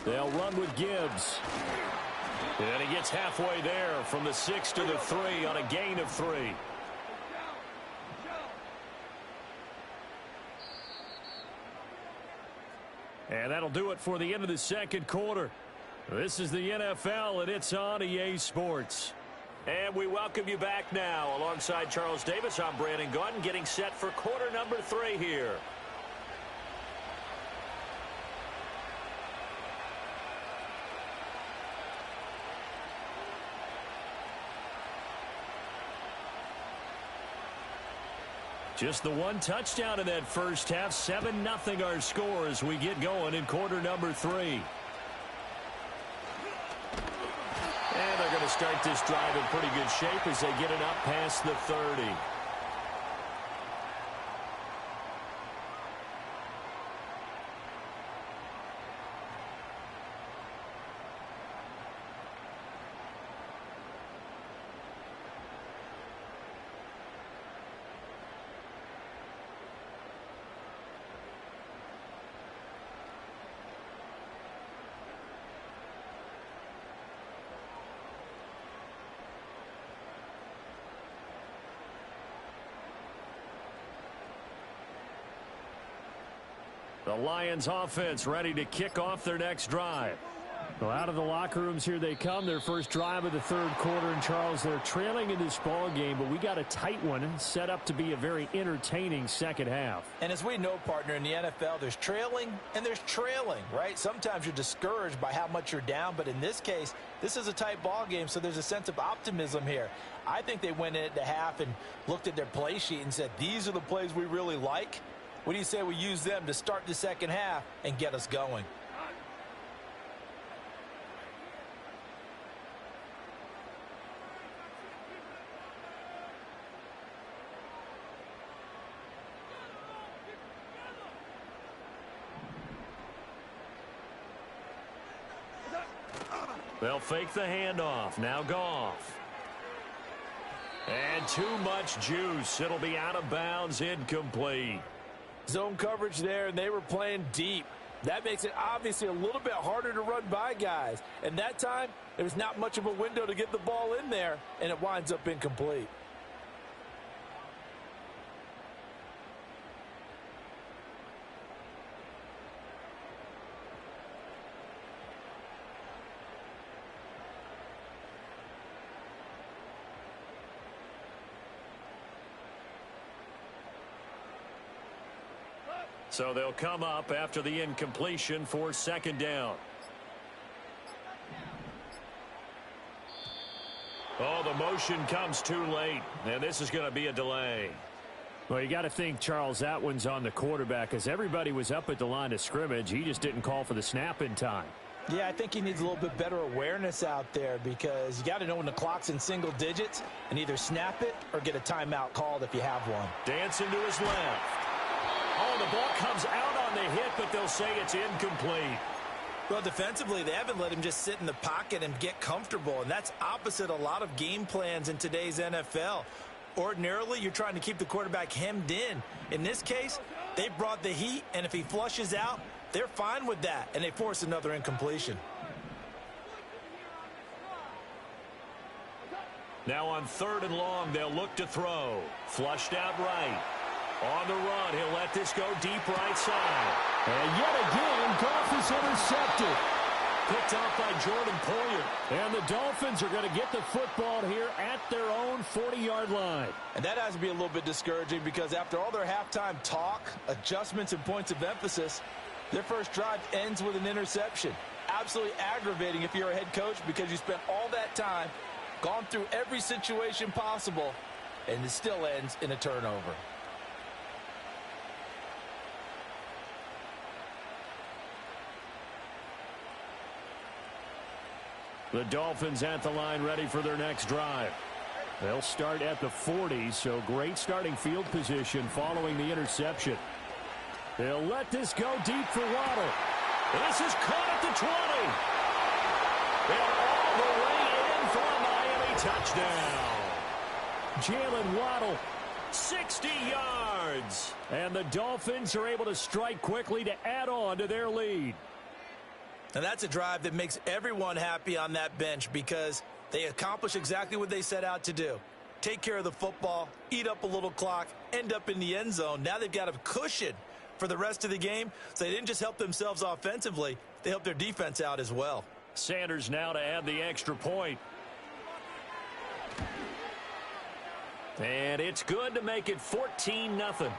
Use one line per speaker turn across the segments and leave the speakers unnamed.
They'll run with Gibbs. And he gets halfway there from the 6 to the 3 on a gain of 3. And that'll do it for the end of the second quarter. This is the NFL, and it's on EA Sports. And we welcome you back now. Alongside Charles Davis, I'm Brandon Gaudin, getting set for quarter number 3 here. Just the one touchdown in that first half. 7-0 our score as we get going in quarter number 3. And they're going to start this drive in pretty good shape as they get it up past the 30. The Lions offense ready to kick off their next drive. Well, out of the locker rooms here they come. Their first drive of the third quarter. And, Charles, they're trailing in this ball game, but we got a tight one set up to be a very entertaining second half.
And as we know, partner, in the NFL, there's trailing and there's trailing, right? Sometimes you're discouraged by how much you're down, but in this case, this is a tight ball game, so there's a sense of optimism here. I think they went into half and looked at their play sheet and said, these are the plays we really like. What do you say we use them to start the second half and get us going?
They'll fake the handoff. Now Goff. And too much juice. It'll be out of bounds, incomplete.
Zone coverage there, and they were playing deep. That makes it obviously a little bit harder to run by guys. And that time, there was not much of a window to get the ball in there, and it winds up incomplete.
So they'll come up after the incompletion for second down. Oh, the motion comes too late, and this is going to be a delay.
Well, you got to think, Charles, that one's on the quarterback because everybody was up at the line of scrimmage. He just didn't call for the snap in time.
Yeah, I think he needs a little bit better awareness out there because you got to know when the clock's in single digits and either snap it or get a timeout called if you have one.
Dancing to his left. Oh, the ball comes out on the hit, but they'll say it's incomplete.
Well, defensively, they haven't let him just sit in the pocket and get comfortable, and that's opposite a lot of game plans in today's NFL. Ordinarily, you're trying to keep the quarterback hemmed in. In this case, they brought the heat, and if he flushes out, they're fine with that, and they force another incompletion.
Now on 3rd and long, they'll look to throw. Flushed out right. On the run, he'll let this go deep right side.
And yet again, Goff is intercepted.
Picked off by Jordan Poyer.
And the Dolphins are going to get the football here at their own 40-yard line.
And that has to be a little bit discouraging because after all their halftime talk, adjustments, and points of emphasis, their first drive ends with an interception. Absolutely aggravating if you're a head coach because you spent all that time, gone through every situation possible, and it still ends in a turnover.
The Dolphins at the line ready for their next drive. They'll start at the 40, so great starting field position following the interception. They'll let this go deep for Waddle.
This is caught at the 20. And all the way in for a Miami touchdown.
Jalen Waddle,
60 yards.
And the Dolphins are able to strike quickly to add on to their lead.
And that's a drive that makes everyone happy on that bench because they accomplish exactly what they set out to do. Take care of the football, eat up a little clock, end up in the end zone. Now they've got a cushion for the rest of the game. So they didn't just help themselves offensively, they helped their defense out as well.
Sanders now to add the extra point. And it's good to make it 14-0.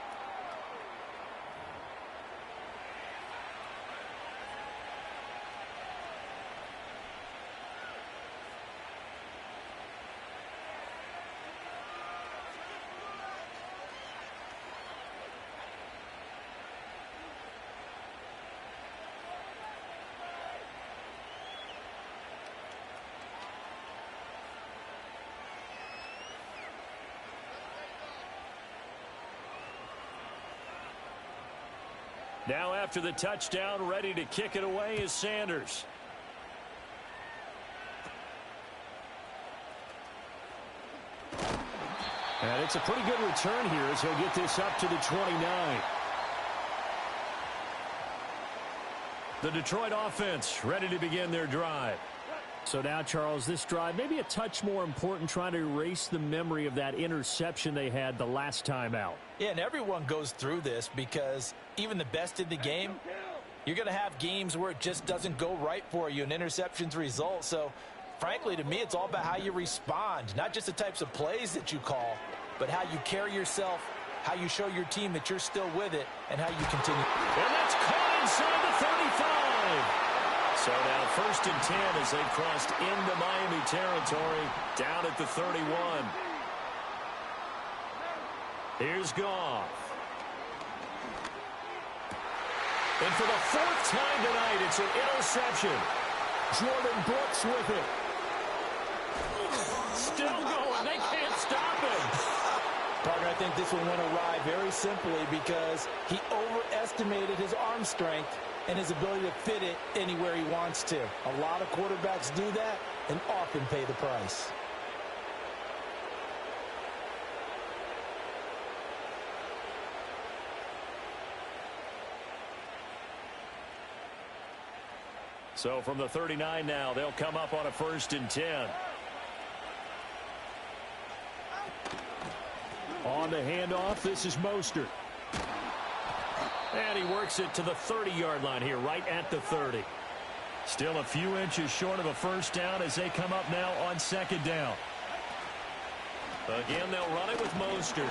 Now after the touchdown, ready to kick it away is Sanders. And it's a pretty good return here as he'll get this up to the 29. The Detroit offense ready to begin their drive. So now, Charles, this drive maybe a touch more important, trying to erase the memory of that interception they had the last time out.
Yeah, and everyone goes through this because even the best in the game, you're going to have games where it just doesn't go right for you and interceptions result. So, frankly, to me, it's all about how you respond, not just the types of plays that you call, but how you carry yourself, how you show your team that you're still with it, and how you continue.
And that's caught inside the 35. So now 1st and 10 as they crossed into Miami territory down at the 31. Here's Goff. And for the 4th time tonight, it's an interception. Jordan Brooks with it. Still going. They can't stop him.
Partner, I think this one went awry very simply because he overestimated his arm strength and his ability to fit it anywhere he wants to. A lot of quarterbacks do that and often pay the price.
So from the 39 now, they'll come up on a 1st and 10. On the handoff, this is Mostert. And he works it to the 30-yard line here, right at the 30. Still a few inches short of a 1st down as they come up now on 2nd down. Again, they'll run it with Mostert.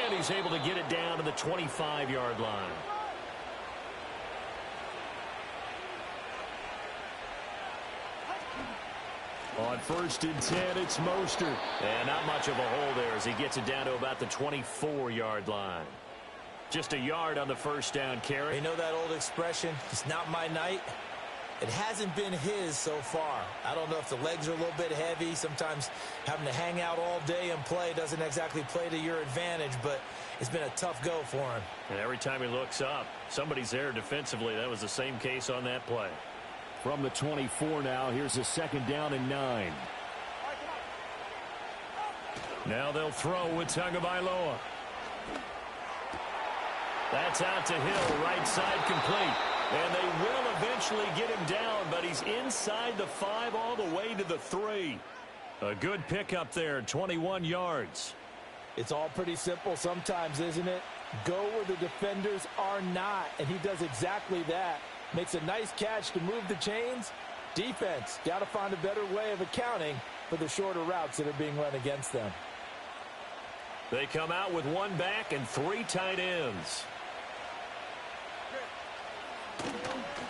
And he's able to get it down to the 25-yard line. On 1st and 10, it's Mostert. And not much of a hole there as he gets it down to about the 24-yard line. Just a yard on the 1st down carry.
You know that old expression, it's not my night? It hasn't been his so far. I don't know if the legs are a little bit heavy. Sometimes having to hang out all day and play doesn't exactly play to your advantage, but it's been a tough go for him.
And every time he looks up, somebody's there defensively. That was the same case on that play. From the 24 now, here's a 2nd down and 9. Now they'll throw with Tagovailoa. That's out to Hill, right side complete. And they will eventually get him down, but he's inside the 5 all the way to the 3. A good pickup there, 21 yards.
It's all pretty simple sometimes, isn't it? Go where the defenders are not, and he does exactly that. Makes a nice catch to move the chains. Defense, got to find a better way of accounting for the shorter routes that are being run against them.
They come out with 1 back and 3 tight ends.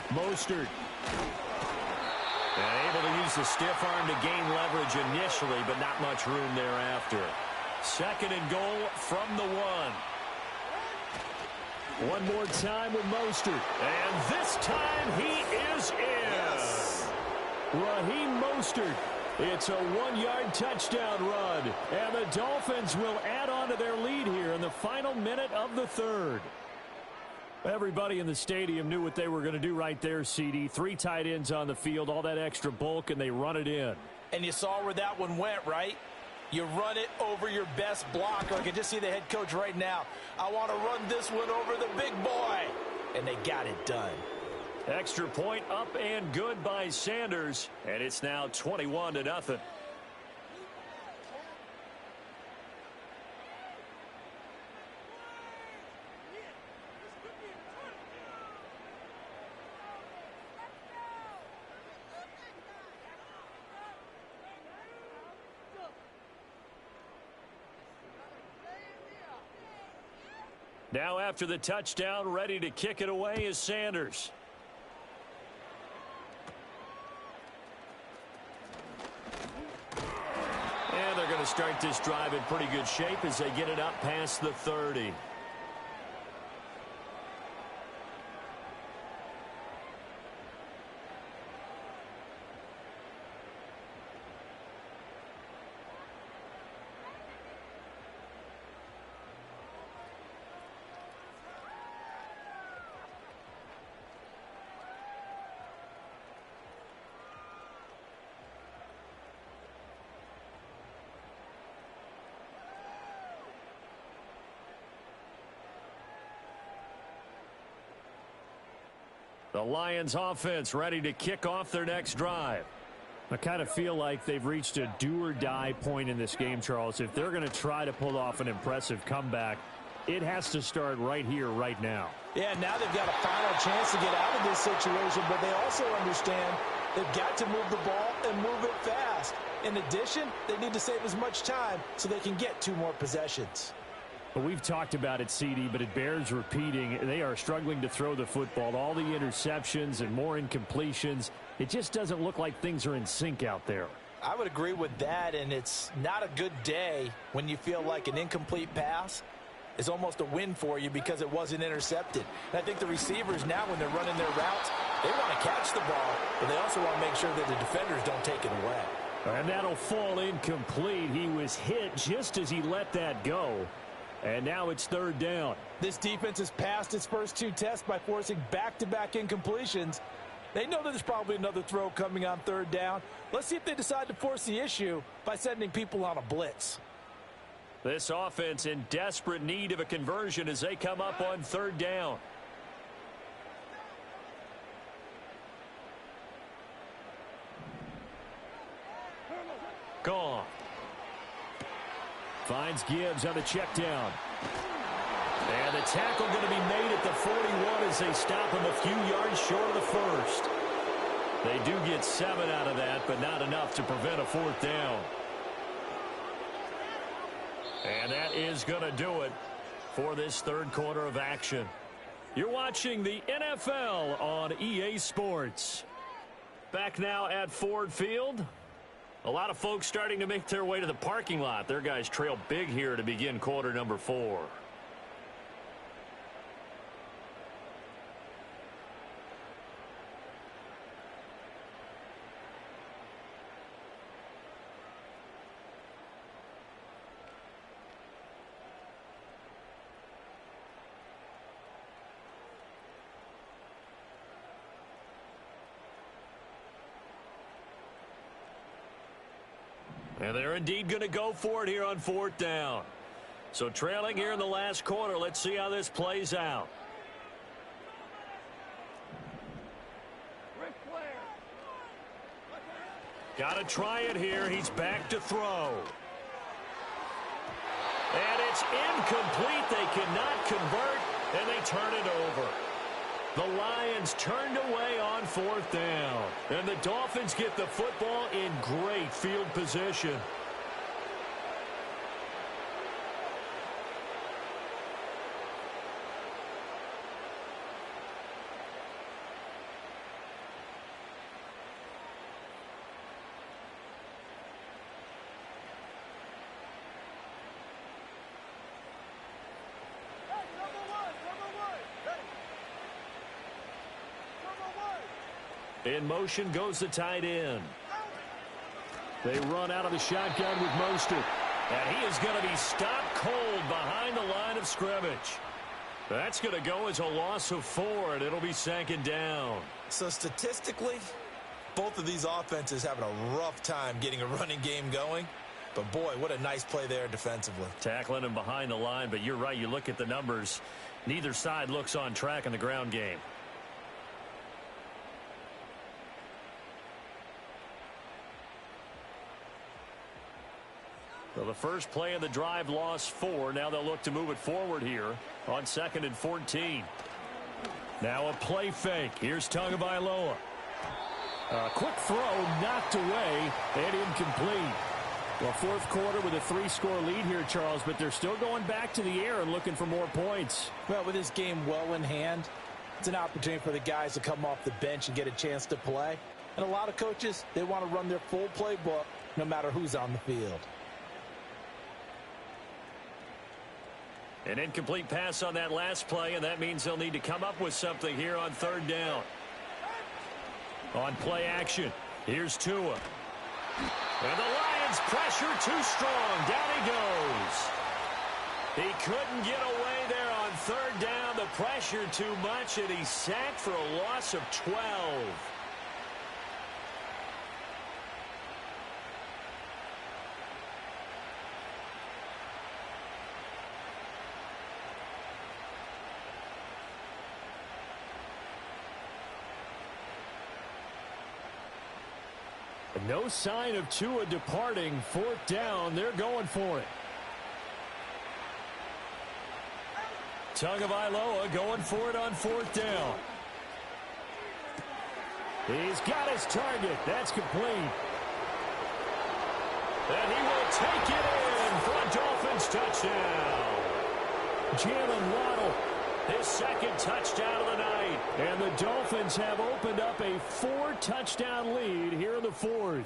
Mostert. And able to use the stiff arm to gain leverage initially, but not much room thereafter. 2nd and goal from the 1. One more time with Mostert. And this time he is in. Yes. Raheem Mostert. It's a 1-yard touchdown run. And the Dolphins will add on to their lead here in the final minute of the 3rd. Everybody in the stadium knew what they were going to do right there, CD. 3 tight ends on the field, all that extra bulk, and they run it in.
And you saw where that one went, right? You run it over your best blocker. I can just see the head coach right now. I want to run this one over the big boy. And they got it done.
Extra point up and good by Sanders, and it's now 21-0. Now after the touchdown, ready to kick it away is Sanders. And they're going to start this drive in pretty good shape as they get it up past the 30. The Lions offense ready to kick off their next drive. I kind of feel like they've reached a do-or-die point in this game, Charles. If they're going to try to pull off an impressive comeback, it has to start right here, right now.
Yeah, now they've got a final chance to get out of this situation, but they also understand they've got to move the ball and move it fast. In addition, they need to save as much time so they can get 2 more possessions.
Well, we've talked about it, CD, but it bears repeating. They are struggling to throw the football. All the interceptions and more incompletions. It just doesn't look like things are in sync out there.
I would agree with that, and it's not a good day when you feel like an incomplete pass is almost a win for you because it wasn't intercepted. And I think the receivers now, when they're running their routes, they want to catch the ball, but they also want to make sure that the defenders don't take it away.
And that'll fall incomplete. He was hit just as he let that go. And now it's 3rd down.
This defense has passed its first 2 tests by forcing back-to-back incompletions. They know that there's probably another throw coming on 3rd down. Let's see if they decide to force the issue by sending people on a blitz.
This offense in desperate need of a conversion as they come up on 3rd down. Gone. Finds Gibbs on the check down. And the tackle going to be made at the 41 as they stop him a few yards short of the first. They do get 7 out of that, but not enough to prevent a 4th down. And that is going to do it for this 3rd quarter of action. You're watching the NFL on EA Sports. Back now at Ford Field. A lot of folks starting to make their way to the parking lot. Their guys trail big here to begin quarter number 4. And they're indeed going to go for it here on 4th down. So trailing here in the last quarter. Let's see how this plays out. Got to try it here. He's back to throw. And it's incomplete. They cannot convert, and they turn it over. The Lions turned away on 4th down. And the Dolphins get the football in great field position. In motion goes the tight end. They run out of the shotgun with Mostert. And he is going to be stopped cold behind the line of scrimmage. That's going to go as a loss of 4, and it'll be 2nd down.
So statistically, both of these offenses having a rough time getting a running game going. But, boy, what a nice play there defensively.
Tackling him behind the line, but you're right. You look at the numbers. Neither side looks on track in the ground game. Well, the first play of the drive lost 4. Now they'll look to move it forward here on 2nd and 14. Now a play fake. Here's Tagovailoa. A quick throw knocked away and incomplete. Well, fourth quarter with a 3-score lead here, Charles, but they're still going back to the air and looking for more points.
Well, with this game well in hand, it's an opportunity for the guys to come off the bench and get a chance to play. And a lot of coaches, they want to run their full playbook no matter who's on the field.
An incomplete pass on that last play, and that means they'll need to come up with something here on 3rd down. On play action, here's Tua. And the Lions pressure too strong. Down he goes. He couldn't get away there on 3rd down. The pressure too much, and he's sacked for a loss of 12. No sign of Tua departing. 4th down. They're going for it. Tagovailoa going for it on 4th down. He's got his target. That's complete. And he will take it in for a Dolphins touchdown. Jalen Waddle, his 2nd touchdown of the night. And the Dolphins have opened up a 4-touchdown lead here in the 4th.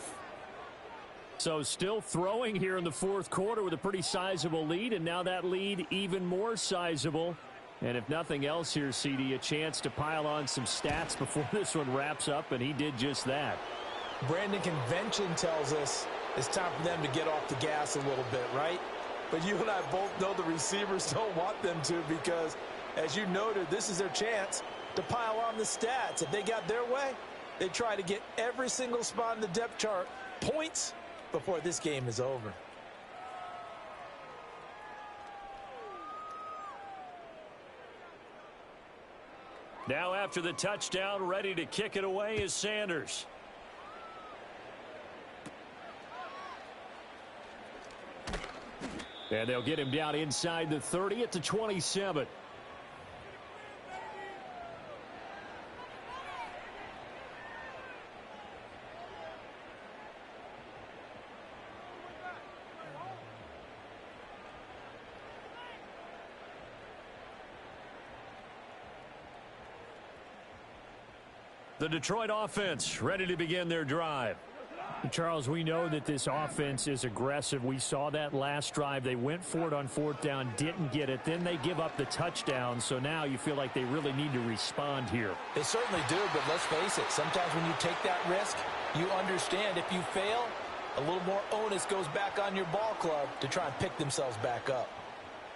So still throwing here in the 4th quarter with a pretty sizable lead, and now that lead even more sizable. And if nothing else here, CD, a chance to pile on some stats before this one wraps up, and he did just that.
Brandon, convention tells us it's time for them to get off the gas a little bit, right? But you and I both know the receivers don't want them to because, as you noted, this is their chance to pile on the stats. If they got their way, they try to get every single spot in the depth chart points before this game is over.
Now after the touchdown, ready to kick it away is Sanders. And they'll get him down inside the 30 at the 27. The Detroit offense ready to begin their drive.
Charles, we know that this offense is aggressive. We saw that last drive. They went for it on 4th down, didn't get it. Then they give up the touchdown. So now you feel like they really need to respond here.
They certainly do, but let's face it. Sometimes when you take that risk, you understand if you fail, a little more onus goes back on your ball club to try and pick themselves back up.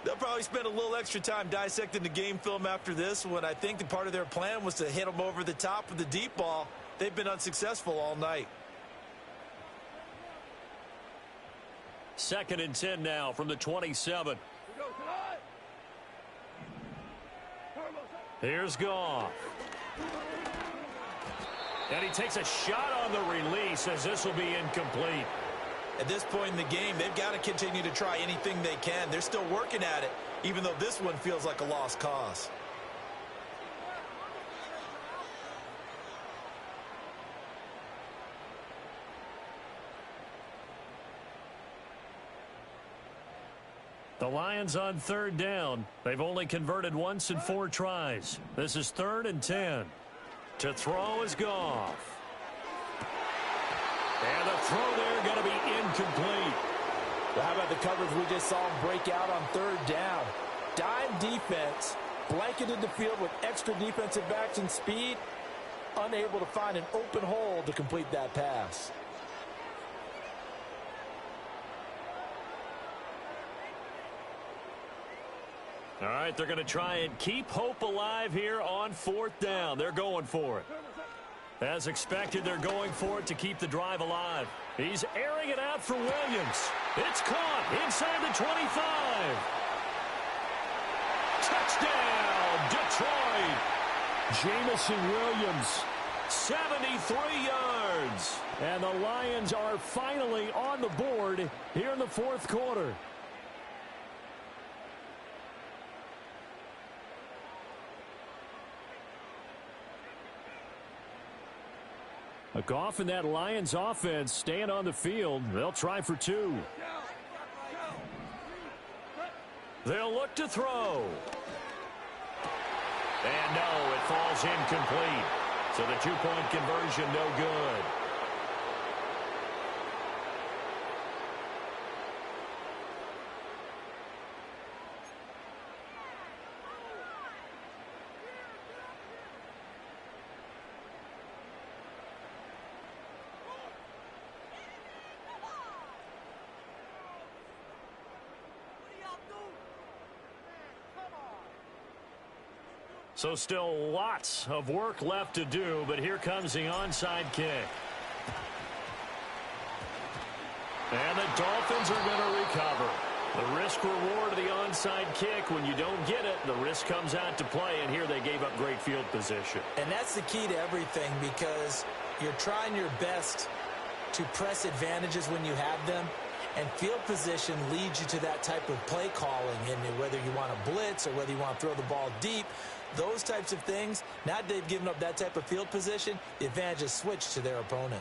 They'll probably spend a little extra time dissecting the game film after this when I think the part of their plan was to hit them over the top with the deep ball. They've been unsuccessful all night.
2nd and 10 now from the 27. Here's Goff. And he takes a shot on the release as this will be incomplete.
At this point in the game, they've got to continue to try anything they can. They're still working at it, even though this one feels like a lost cause.
The Lions on 3rd down. They've only converted once in 4 tries. This is 3rd and 10. To throw is Goff. And the throw there going to be incomplete.
Well, how about the coverage we just saw him break out on 3rd down? Dime defense, blanketed the field with extra defensive backs and speed, unable to find an open hole to complete that pass.
All right, they're going to try and keep hope alive here on 4th down. They're going for it. As expected, they're going for it to keep the drive alive. He's airing it out for Williams. It's caught inside the 25. Touchdown, Detroit.
Jamison Williams
73 yards. And the Lions are finally on the board here in the fourth quarter. Goff and that Lions offense staying on the field. They'll try for two. They'll look to throw. And no, it falls incomplete. So the two-point conversion no good. So still lots of work left to do, but here comes the onside kick. And the Dolphins are going to recover. The risk-reward of the onside kick, when you don't get it, the risk comes out to play, and here they gave up great field position.
And that's the key to everything, because you're trying your best to press advantages when you have them, and field position leads you to that type of play calling, and whether you want to blitz or whether you want to throw the ball deep, those types of things, now that they've given up that type of field position, the advantage is switched to their opponent.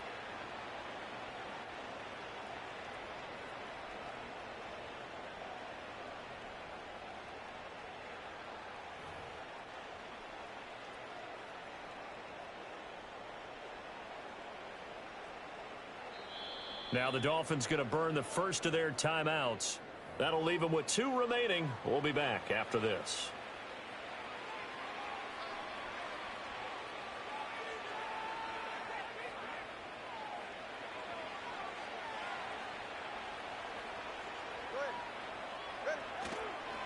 Now the Dolphins going to burn the first of their timeouts. That'll leave them with 2 remaining. We'll be back after this.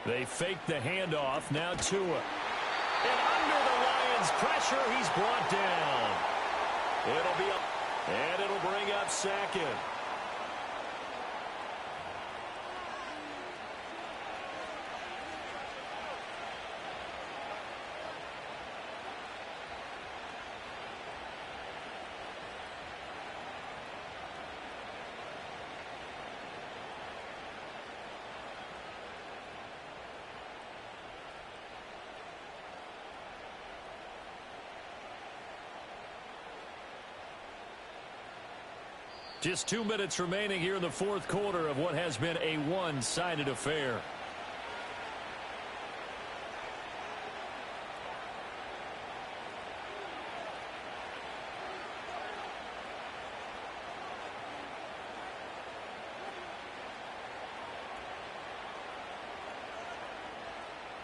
They fake the handoff. Now Tua. And under the Lions' pressure, he's brought down. It'll be up, and it'll bring up second. Just 2 minutes remaining here in the fourth quarter of what has been a one-sided affair.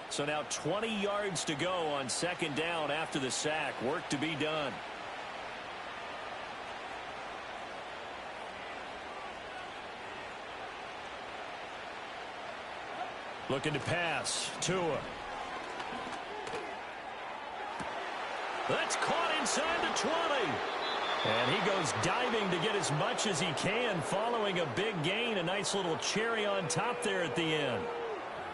So now 20 yards to go on second down after the sack. Work to be done. Looking to pass. Tua. That's caught inside the 20. And he goes diving to get as much as he can following a big gain. A nice little cherry on top there at the end.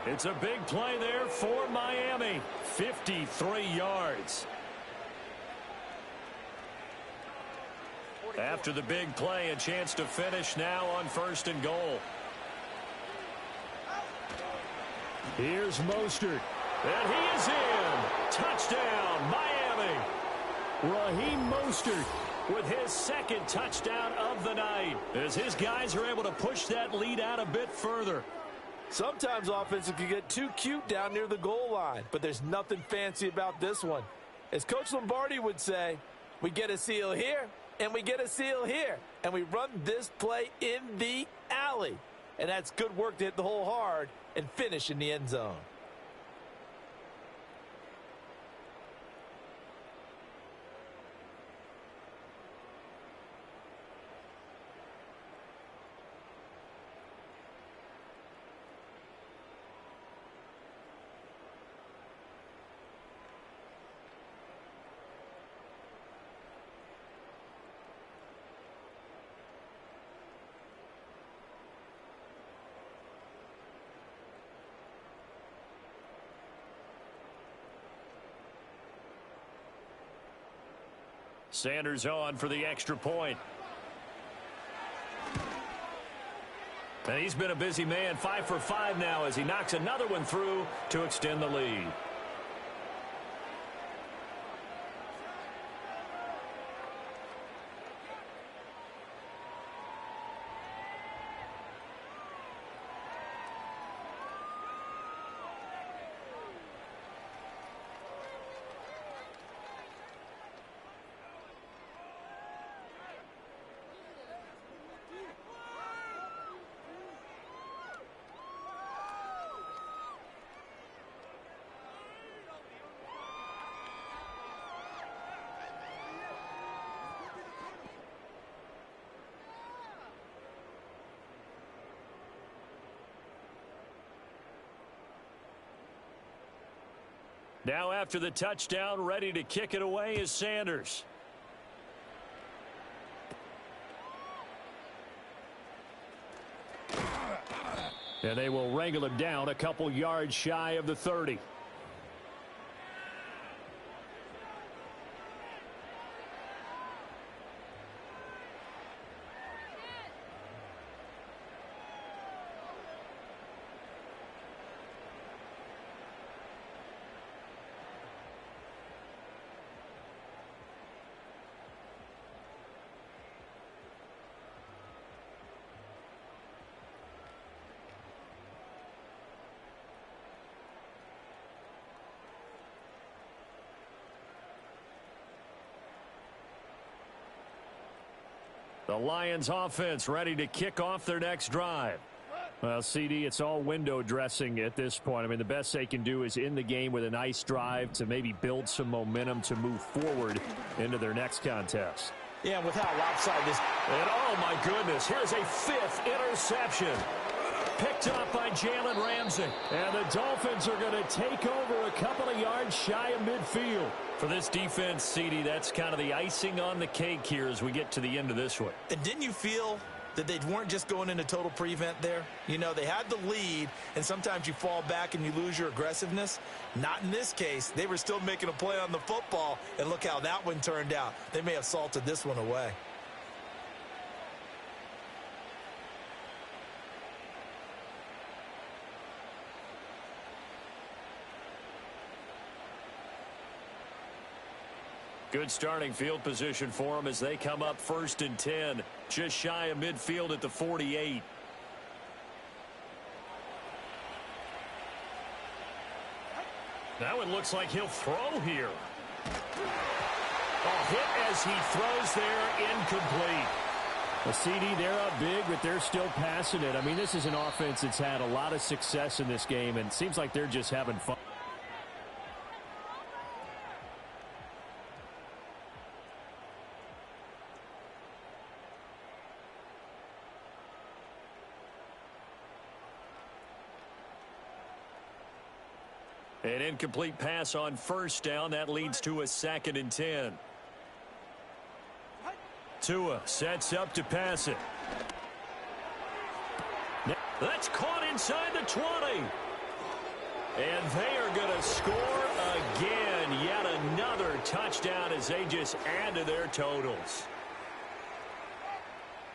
It's a big play there for Miami. 53 yards. After the big play, a chance to finish now on 1st and goal. Here's Mostert. And he is in. Touchdown, Miami. Raheem Mostert with his second touchdown of the night, as his guys are able to push that lead out a bit further.
Sometimes offenses can get too cute down near the goal line, but there's nothing fancy about this one. As Coach Lombardi would say, we get a seal here, and we get a seal here, and we run this play in the alley. And that's good work to hit the hole hard and finish in the end zone.
Sanders on for the extra point. And he's been a busy man, 5 for 5 now as he knocks another one through to extend the lead. Now after the touchdown, ready to kick it away is Sanders. And they will wrangle him down a couple yards shy of the 30. The Lions offense ready to kick off their next drive. Well, CD, it's all window dressing at this point. I mean, the best they can do is in the game with a nice drive to maybe build some momentum to move forward into their next contest.
Yeah, with how lopsided this.
And oh my goodness, here's a 5th interception. Picked up by Jalen Ramsey. And the Dolphins are going to take over a couple of yards shy of midfield. For this defense, CD, that's kind of the icing on the cake here as we get to the end of this one.
And didn't you feel that they weren't just going into total prevent there? You know, they had the lead, and sometimes you fall back and you lose your aggressiveness. Not in this case. They were still making a play on the football, and look how that one turned out. They may have salted this one away.
Good starting field position for them as they come up 1st and 10, just shy of midfield at the 48. Now it looks like he'll throw here. A hit as he throws there, incomplete. The CD, they're up big, but they're still passing it. I mean, this is an offense that's had a lot of success in this game, and it seems like they're just having fun. An incomplete pass on 1st down. That leads to a 2nd and 10. Tua sets up to pass it. That's caught inside the 20. And they are going to score again. Yet another touchdown as they just add to their totals.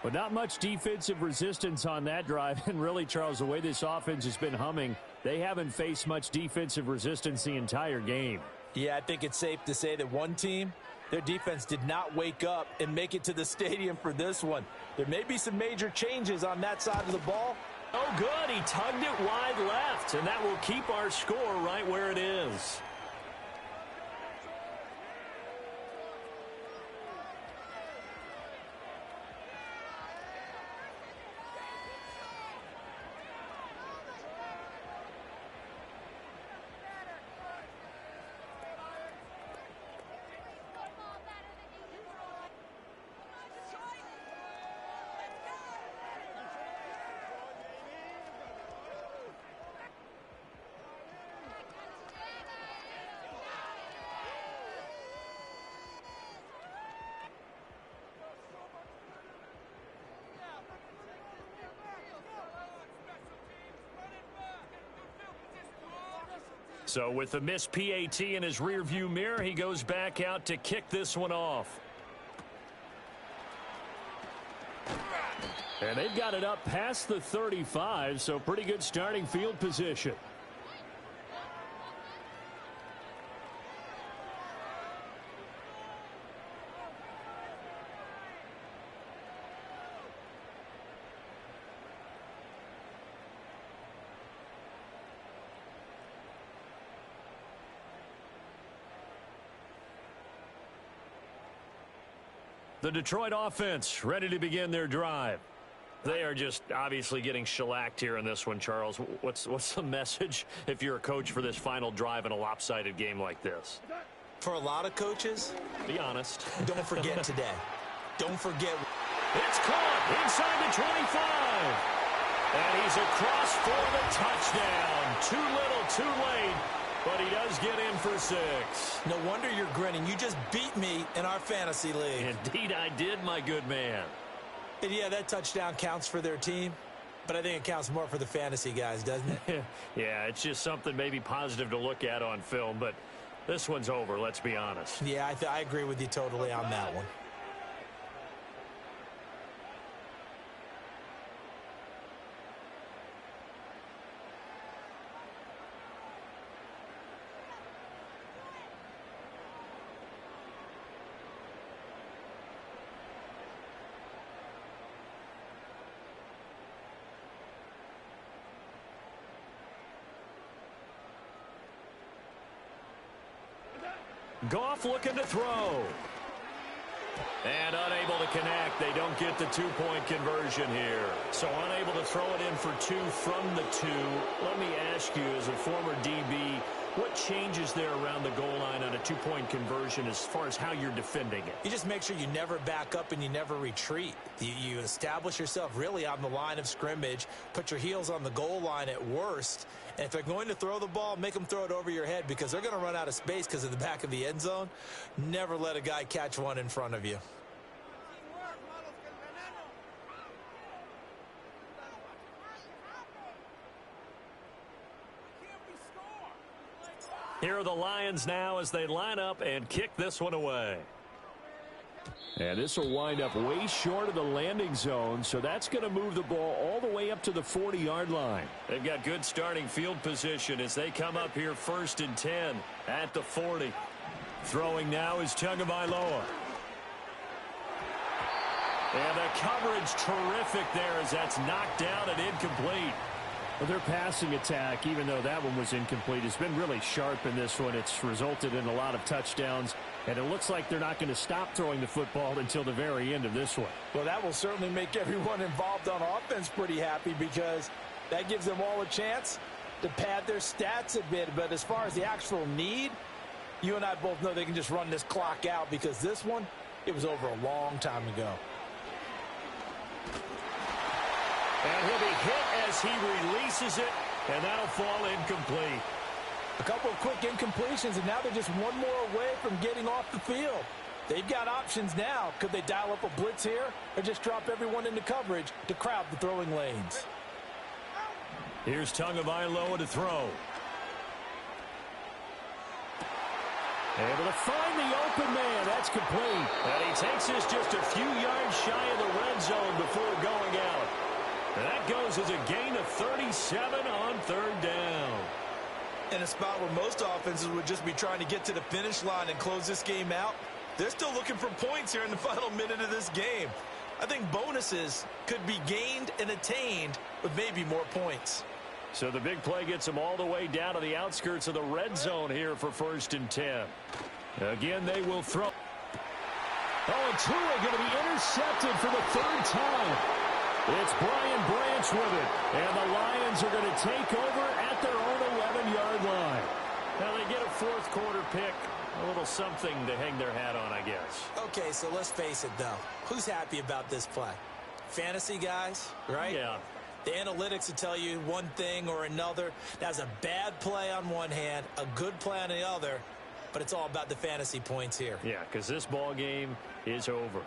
But not much defensive resistance on that drive. And really, Charles, the way this offense has been humming, they haven't faced much defensive resistance the entire game.
Yeah, I think it's safe to say that one team, their defense did not wake up and make it to the stadium for this one. There may be some major changes on that side of the ball.
Oh, good. He tugged it wide left, and that will keep our score right where it is. So with the missed PAT in his rearview mirror, he goes back out to kick this one off. And they've got it up past the 35, so pretty good starting field position. The Detroit offense ready to begin their drive. They are just obviously getting shellacked here in this one, Charles. What's the message if you're a coach for this final drive in a lopsided game like this?
For a lot of coaches,
be honest.
Don't forget today. Don't forget.
It's caught inside the 25. And he's across for the touchdown. Too little, too late. But he does get in for 6.
No wonder you're grinning. You just beat me in our fantasy league.
Indeed I did, my good man.
And yeah, that touchdown counts for their team, but I think it counts more for the fantasy guys, doesn't it?
Yeah, it's just something maybe positive to look at on film, but this one's over, let's be honest.
Yeah, I agree with you totally on that one.
Goff looking to throw. And unable to connect. They don't get the two-point conversion here. So unable to throw it in for 2 from the 2. Let me ask you, as a former DB, what changes there around the goal line on a two-point conversion as far as how you're defending it?
You just make sure you never back up and you never retreat. You establish yourself really on the line of scrimmage, put your heels on the goal line at worst, and if they're going to throw the ball, make them throw it over your head because they're going to run out of space because of the back of the end zone. Never let a guy catch one in front of you.
Here are the Lions now as they line up and kick this one away. And this will wind up way short of the landing zone, so that's going to move the ball all the way up to the 40-yard line. They've got good starting field position as they come up here 1st and 10 at the 40. Throwing now is Tagovailoa. And the coverage terrific there as that's knocked down and incomplete. Well, their passing attack, even though that one was incomplete, has been really sharp in this one. It's resulted in a lot of touchdowns, and it looks like they're not going to stop throwing the football until the very end of this one.
Well, that will certainly make everyone involved on offense pretty happy because that gives them all a chance to pad their stats a bit. But as far as the actual need, you and I both know they can just run this clock out because this one, it was over a long time ago.
And he'll be hit as he releases it, and that'll fall incomplete.
A couple of quick incompletions, and now they're just one more away from getting off the field. They've got options now. Could they dial up a blitz here or just drop everyone into coverage to crowd the throwing lanes?
Here's Tagovailoa to throw. Able to find the open man. That's complete. And he takes this just a few yards shy of the red zone before going out. And that goes as a gain of 37 on 3rd down.
In a spot where most offenses would just be trying to get to the finish line and close this game out, they're still looking for points here in the final minute of this game. I think bonuses could be gained and attained with maybe more points.
So the big play gets them all the way down to the outskirts of the red zone here for 1st and 10. Again, they will throw. Oh, and Tua going to be intercepted for the 3rd time. It's Brian Branch with it, and the Lions are going to take over at their own 11-yard line. Now they get a 4th quarter pick, a little something to hang their hat on, I guess.
Okay, so let's face it, though. Who's happy about this play? Fantasy guys, right?
Yeah.
The analytics will tell you one thing or another. That's a bad play on one hand, a good play on the other, but it's all about the fantasy points here.
Yeah, because this ball game is over.